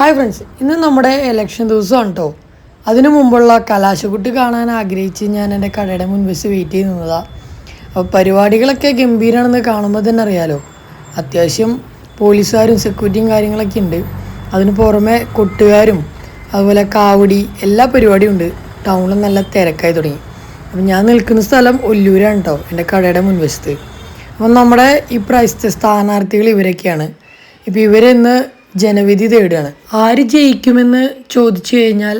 Hi friends, ഇന്ന് നമ്മുടെ election ദിവസമാണ് കേട്ടോ. അതിനു മുമ്പുള്ള കലാശക്കുട്ടി കാണാൻ ആഗ്രഹിച്ച് ഞാൻ എൻ്റെ കടയുടെ മുൻവശത്ത് വെയിറ്റ് ചെയ്ത് നിന്നതാണ്. അപ്പോൾ പരിപാടികളൊക്കെ ഗംഭീരമാണെന്ന് കാണുമ്പോൾ തന്നെ അറിയാലോ. അത്യാവശ്യം പോലീസുകാരും സെക്യൂരിറ്റിയും കാര്യങ്ങളൊക്കെ ഉണ്ട്. അതിന് പുറമെ കൊട്ടുകാരും അതുപോലെ കാവടി എല്ലാ പരിപാടിയും ഉണ്ട്. ടൗണിൽ നല്ല തിരക്കായി തുടങ്ങി. അപ്പം ഞാൻ നിൽക്കുന്ന സ്ഥലം ഒല്ലൂരാണ് കേട്ടോ, എൻ്റെ കടയുടെ മുൻവശത്ത്. അപ്പം നമ്മുടെ ഈ പ്രാവശ്യത്തെ സ്ഥാനാർത്ഥികൾ ഇവരൊക്കെയാണ്. ഇപ്പോൾ ഇവരിന്ന് ജനവിധി തേടുകയാണ്. ആര് ജയിക്കുമെന്ന് ചോദിച്ചു കഴിഞ്ഞാൽ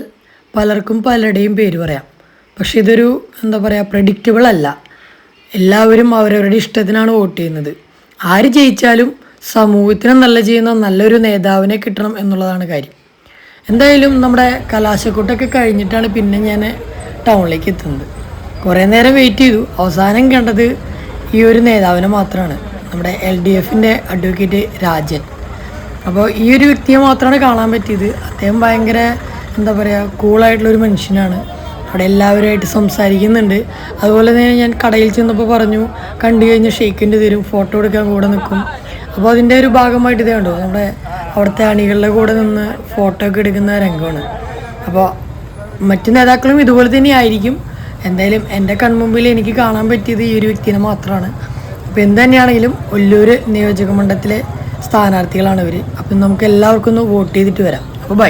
പലർക്കും പലരുടെയും പേര് പറയാം. പക്ഷെ ഇതൊരു പ്രഡിക്റ്റബിൾ അല്ല. എല്ലാവരും അവരവരുടെ ഇഷ്ടത്തിനാണ് വോട്ട് ചെയ്യുന്നത്. ആര് ജയിച്ചാലും സമൂഹത്തിന് നല്ല ചെയ്യുന്ന നല്ലൊരു നേതാവിനെ കിട്ടണം എന്നുള്ളതാണ് കാര്യം. എന്തായാലും നമ്മുടെ കലാശക്കൊട്ടൊക്കെ കഴിഞ്ഞിട്ടാണ് പിന്നെ ഞാൻ ടൗണിലേക്ക് എത്തുന്നത്. കുറേ നേരം വെയിറ്റ് ചെയ്തു. അവസാനം കണ്ടത് ഈ ഒരു നേതാവിനെ മാത്രമാണ്, നമ്മുടെ LDFൻ്റെ അഡ്വക്കേറ്റ് രാജൻ. അപ്പോൾ ഈ ഒരു വ്യക്തിയെ മാത്രമാണ് കാണാൻ പറ്റിയത്. അദ്ദേഹം ഭയങ്കര കൂളായിട്ടുള്ളൊരു മനുഷ്യനാണ്. അവിടെ എല്ലാവരുമായിട്ട് സംസാരിക്കുന്നുണ്ട്. അതുപോലെ തന്നെ ഞാൻ കടയിൽ ചെന്നപ്പോൾ പറഞ്ഞു, കണ്ടു കഴിഞ്ഞ് ഷെയ്ക്കിൻ്റെ തരും, ഫോട്ടോ എടുക്കാൻ കൂടെ നിൽക്കും. അപ്പോൾ അതിൻ്റെ ഒരു ഭാഗമായിട്ട് ഇതേ കണ്ടു, നമ്മുടെ അവിടുത്തെ അണികളുടെ കൂടെ നിന്ന് ഫോട്ടോ ഒക്കെ എടുക്കുന്ന രംഗമാണ്. അപ്പോൾ മറ്റു നേതാക്കളും ഇതുപോലെ തന്നെ ആയിരിക്കും. എന്തായാലും എൻ്റെ കൺമുമ്പിൽ എനിക്ക് കാണാൻ പറ്റിയത് ഈ ഒരു വ്യക്തിനെ മാത്രമാണ്. അപ്പോൾ എന്ത് തന്നെയാണെങ്കിലും ഒല്ലൂർ നിയോജക മണ്ഡലത്തിലെ സ്ഥാനാർത്ഥികളാണ് ഇവർ. അപ്പം നമുക്ക് എല്ലാവർക്കും ഒന്ന് വോട്ട് ചെയ്തിട്ട് വരാം. അപ്പോൾ ബൈ.